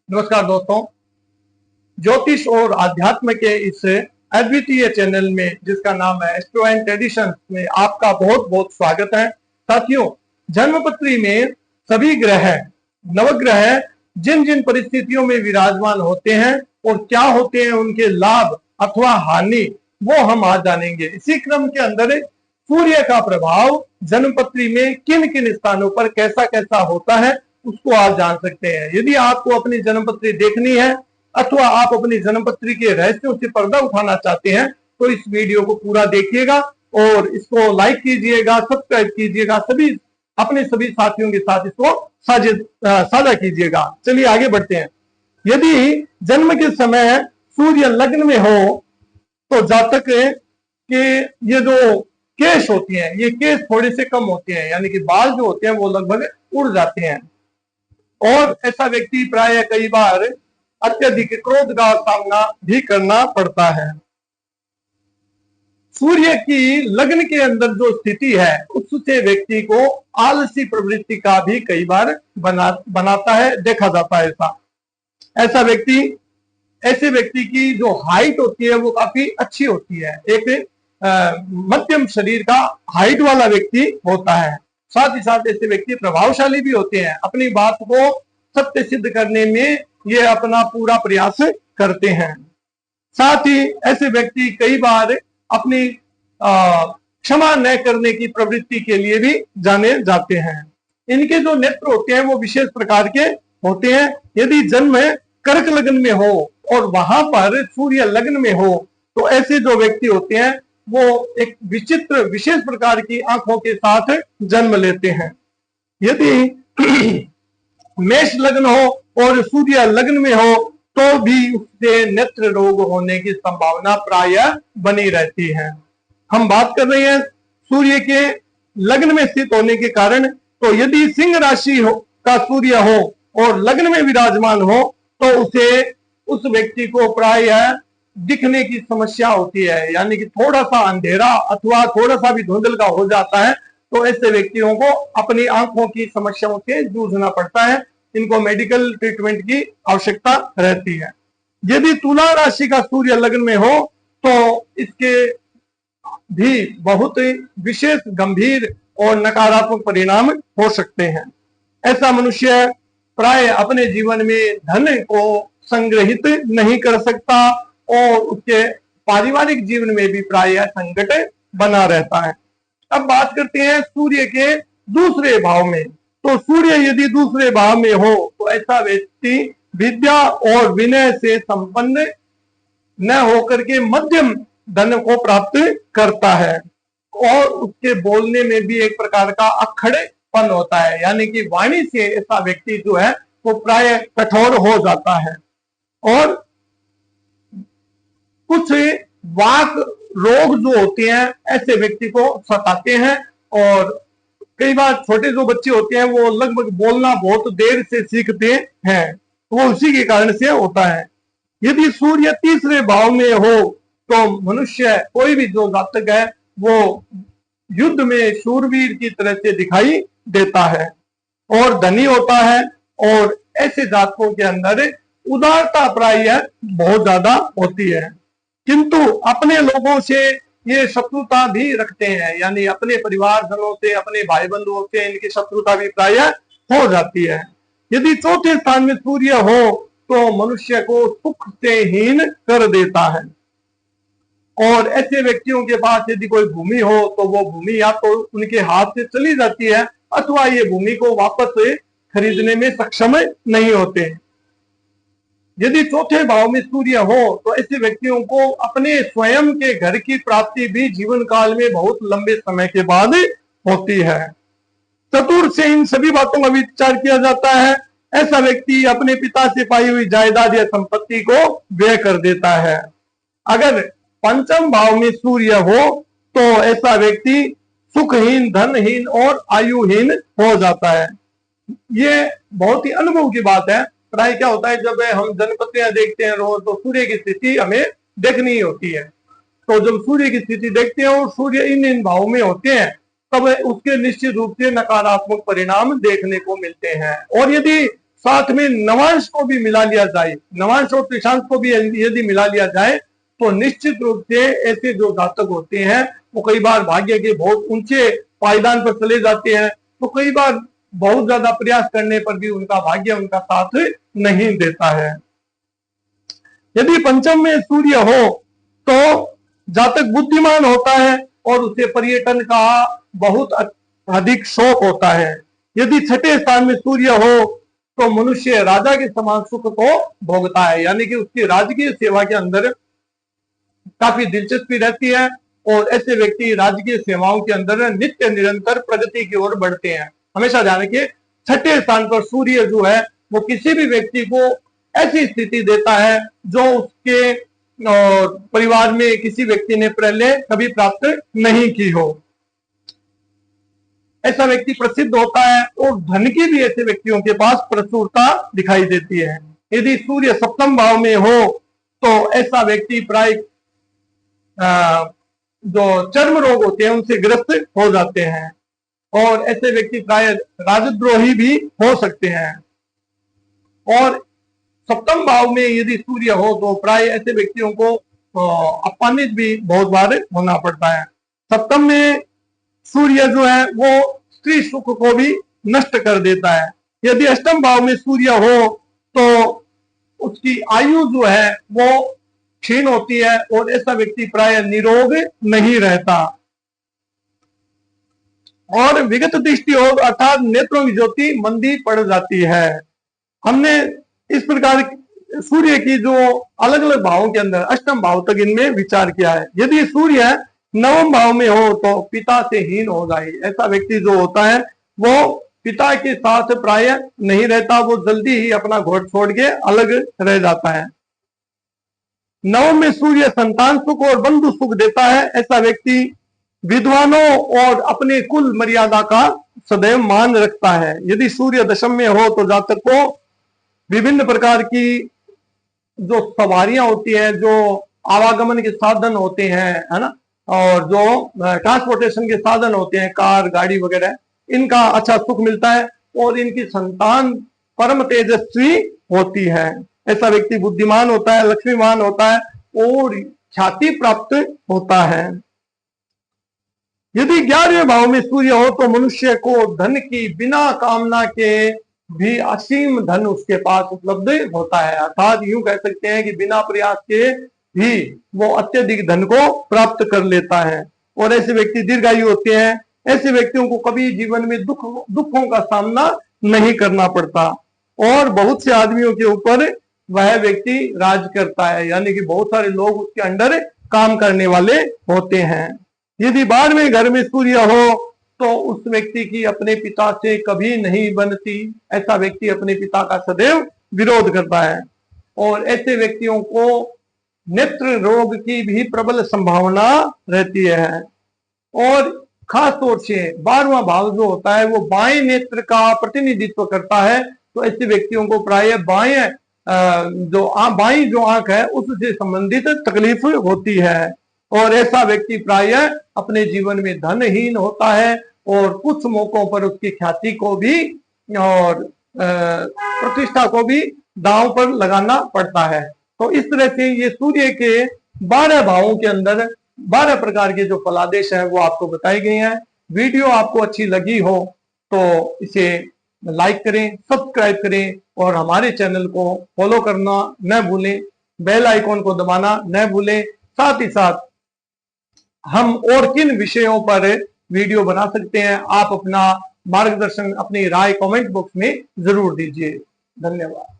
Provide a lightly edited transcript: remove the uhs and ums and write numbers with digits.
नमस्कार दोस्तों, ज्योतिष और आध्यात्म के इस अद्वितीय चैनल में जिसका नाम है एस्ट्रो एंड ट्रेडिशंस में आपका बहुत बहुत स्वागत है। साथियों, जन्मपत्री में सभी ग्रह नवग्रह जिन जिन परिस्थितियों में विराजमान होते हैं और क्या होते हैं उनके लाभ अथवा हानि, वो हम आज जानेंगे। इसी क्रम के अंदर सूर्य का प्रभाव जन्मपत्री में किन किन स्थानों पर कैसा कैसा होता है उसको आप जान सकते हैं। यदि आपको अपनी जन्मपत्री देखनी है अथवा आप अपनी जन्मपत्री के रहस्यों से पर्दा उठाना चाहते हैं तो इस वीडियो को पूरा देखिएगा और इसको लाइक कीजिएगा, सब्सक्राइब कीजिएगा, अपने सभी साथियों के साथ इसको साझा कीजिएगा। चलिए आगे बढ़ते हैं। यदि जन्म के समय सूर्य लग्न में हो तो जातक के ये जो केश होती हैं, ये केश थोड़े से कम होते हैं, यानी कि बाल जो होते हैं वो लगभग उड़ जाते हैं और ऐसा व्यक्ति प्राय कई बार अत्यधिक क्रोध का सामना भी करना पड़ता है। सूर्य की लग्न के अंदर जो स्थिति है उससे व्यक्ति को आलसी प्रवृत्ति का भी कई बार बनाता है, देखा जाता है। ऐसे व्यक्ति की जो हाइट होती है वो काफी अच्छी होती है, एक मध्यम शरीर का हाइट वाला व्यक्ति होता है। साथ ही साथ ऐसे व्यक्ति प्रभावशाली भी होते हैं, अपनी बात को सत्य सिद्ध करने में ये अपना पूरा प्रयास करते हैं। साथ ही ऐसे व्यक्ति कई बार अपनी क्षमा न करने की प्रवृत्ति के लिए भी जाने जाते हैं। इनके जो नेत्र होते हैं वो विशेष प्रकार के होते हैं। यदि जन्म कर्क लग्न में हो और वहां पर सूर्य लग्न में हो तो ऐसे जो व्यक्ति होते हैं वो एक विचित्र विशेष प्रकार की आंखों के साथ जन्म लेते हैं। यदि मेष लग्न हो और सूर्य लग्न में हो तो भी उससे नेत्र रोग होने की संभावना प्राय बनी रहती है। हम बात कर रहे हैं सूर्य के लग्न में स्थित होने के कारण। तो यदि सिंह राशि का सूर्य हो और लग्न में विराजमान हो तो उस व्यक्ति को प्राय दिखने की समस्या होती है, यानी कि थोड़ा सा अंधेरा अथवा थोड़ा सा भी धुंधल का हो जाता है तो ऐसे व्यक्तियों को अपनी आंखों की समस्याओं से जूझना पड़ता है। इनको मेडिकल ट्रीटमेंट की आवश्यकता रहती है। यदि तुला राशि का सूर्य लग्न में हो तो इसके भी बहुत विशेष गंभीर और नकारात्मक परिणाम हो सकते हैं। ऐसा मनुष्य प्राय अपने जीवन में धन को संग्रहित नहीं कर सकता और उसके पारिवारिक जीवन में भी प्राय संकट बना रहता है। अब बात करते हैं सूर्य के दूसरे भाव में। तो सूर्य यदि दूसरे भाव में हो तो ऐसा व्यक्ति विद्या और विनय से संपन्न न होकर के मध्यम धन को प्राप्त करता है और उसके बोलने में भी एक प्रकार का अक्खड़पन होता है, यानी कि वाणी से ऐसा व्यक्ति जो है वो प्राय कठोर हो जाता है और कुछ वाक रोग जो होते हैं ऐसे व्यक्ति को सताते हैं और कई बार छोटे जो बच्चे होते हैं वो लगभग बोलना बहुत देर से सीखते हैं, वो उसी के कारण से होता है। यदि सूर्य तीसरे भाव में हो तो मनुष्य कोई भी जो जातक है वो युद्ध में शूरवीर की तरह से दिखाई देता है और धनी होता है और ऐसे जातकों के अंदर उदारता प्राय बहुत ज्यादा होती है, किंतु अपने लोगों से ये शत्रुता भी रखते हैं, यानी अपने परिवार जनों से, अपने भाई बंधुओं से इनकी शत्रुता भी प्राय हो जाती है। यदि चौथे स्थान में सूर्य हो तो मनुष्य को सुख से हीन कर देता है और ऐसे व्यक्तियों के पास यदि कोई भूमि हो तो वो भूमि या तो उनके हाथ से चली जाती है अथवा ये भूमि को वापस खरीदने में सक्षम नहीं होते। यदि चौथे भाव में सूर्य हो तो ऐसे व्यक्तियों को अपने स्वयं के घर की प्राप्ति भी जीवन काल में बहुत लंबे समय के बाद होती है। चतुर्थ से इन सभी बातों का विचार किया जाता है। ऐसा व्यक्ति अपने पिता से पाई हुई जायदाद या संपत्ति को व्यय कर देता है। अगर पंचम भाव में सूर्य हो तो ऐसा व्यक्ति सुखहीन, धनहीन और आयुहीन हो जाता है। ये बहुत ही अनुभव की बात है। प्राय क्या होता है, जब हम जन्मपत्रियां देखते हैं रोज तो सूर्य की स्थिति हमें देखनी ही होती है। तो जब सूर्य की स्थिति देखते हैं और सूर्य इन भावों में होते हैं तब उसके निश्चित रूप से नकारात्मक परिणाम देखने को मिलते हैं। और यदि साथ में नवांश को भी मिला लिया जाए, नवांश और त्रिशांश को भी यदि मिला लिया जाए तो निश्चित रूप से ऐसे जो जातक होते हैं वो कई बार भाग्य के बहुत ऊंचे पायदान पर चले जाते हैं, तो कई बार बहुत ज्यादा प्रयास करने पर भी उनका भाग्य उनका साथ नहीं देता है। यदि पंचम में सूर्य हो तो जातक बुद्धिमान होता है और उसे पर्यटन का बहुत अधिक शौक होता है। यदि छठे स्थान में सूर्य हो तो मनुष्य राजा के समान सुख को भोगता है, यानी कि उसकी राजकीय सेवा के अंदर काफी दिलचस्पी रहती है और ऐसे व्यक्ति राजकीय सेवाओं के अंदर नित्य निरंतर प्रगति की ओर बढ़ते हैं। हमेशा ध्यान रखिए, छठे स्थान पर सूर्य जो है वो किसी भी व्यक्ति को ऐसी स्थिति देता है जो उसके परिवार में किसी व्यक्ति ने पहले कभी प्राप्त नहीं की हो। ऐसा व्यक्ति प्रसिद्ध होता है और धन की भी ऐसे व्यक्तियों के पास प्रचुरता दिखाई देती है। यदि सूर्य सप्तम भाव में हो तो ऐसा व्यक्ति प्राय जो चर्म रोग होते हैं उनसे ग्रस्त हो जाते हैं और ऐसे व्यक्ति प्राय राजद्रोही भी हो सकते हैं। और सप्तम भाव में यदि सूर्य हो तो प्राय ऐसे व्यक्तियों को अपमानित भी बहुत बार होना पड़ता है। सप्तम में सूर्य जो है वो स्त्री सुख को भी नष्ट कर देता है। यदि अष्टम भाव में सूर्य हो तो उसकी आयु जो है वो क्षीण होती है और ऐसा व्यक्ति प्राय निरोग नहीं रहता। और विगत दृष्टि योग अर्थात नेत्रों की ज्योति मंदी पड़ जाती है। हमने इस प्रकार सूर्य की जो अलग अलग भावों के अंदर अष्टम भाव तक इनमें विचार किया है। यदि सूर्य नवम भाव में हो तो पिता से हीन हो जाए, ऐसा व्यक्ति जो होता है वो पिता के साथ प्राय नहीं रहता, वो जल्दी ही अपना घोड़ छोड़ के अलग रह जाता है। नवम में सूर्य संतान सुख और बंधु सुख देता है, ऐसा व्यक्ति विद्वानों और अपने कुल मर्यादा का सदैव मान रखता है। यदि सूर्य दशम में हो तो जातक को विभिन्न प्रकार की जो सवारियां होती है, जो आवागमन के साधन होते हैं, है ना, और जो ट्रांसपोर्टेशन के साधन होते हैं, कार गाड़ी वगैरह, इनका अच्छा सुख मिलता है और इनकी संतान परम तेजस्वी होती है। ऐसा व्यक्ति बुद्धिमान होता है, लक्ष्मीवान होता है और ख्याति प्राप्त होता है। यदि 11वें भाव में सूर्य हो तो मनुष्य को धन की बिना कामना के भी असीम धन उसके पास उपलब्ध होता है, अर्थात यूं कह सकते हैं कि बिना प्रयास के भी वो अत्यधिक धन को प्राप्त कर लेता है। और ऐसे व्यक्ति दीर्घायु होते हैं। ऐसे व्यक्तियों को कभी जीवन में दुखों का सामना नहीं करना पड़ता और बहुत से आदमियों के ऊपर वह व्यक्ति राज करता है, यानी कि बहुत सारे लोग उसके अंडर काम करने वाले होते हैं। यदि 12वें घर में सूर्य हो तो उस व्यक्ति की अपने पिता से कभी नहीं बनती, ऐसा व्यक्ति अपने पिता का सदैव विरोध करता है और ऐसे व्यक्तियों को नेत्र रोग की भी प्रबल संभावना रहती है। और खास तौर से 12वां भाव जो होता है वो बाएं नेत्र का प्रतिनिधित्व करता है, तो ऐसे व्यक्तियों को प्राय बाएं बाई जो आंख है उससे संबंधित तकलीफ होती है और ऐसा व्यक्ति प्राय अपने जीवन में धनहीन होता है और कुछ मौकों पर उसकी ख्याति को भी और प्रतिष्ठा को भी दांव पर लगाना पड़ता है। तो इस तरह से ये सूर्य के 12 भावों के अंदर 12 प्रकार के जो फलादेश है वो आपको बताए गए हैं। वीडियो आपको अच्छी लगी हो तो इसे लाइक करें, सब्सक्राइब करें और हमारे चैनल को फॉलो करना न भूलें, बेल आइकॉन को दबाना न भूलें। साथ ही साथ हम और किन विषयों पर वीडियो बना सकते हैं, आप अपना मार्गदर्शन, अपनी राय कमेंट बॉक्स में जरूर दीजिए। धन्यवाद।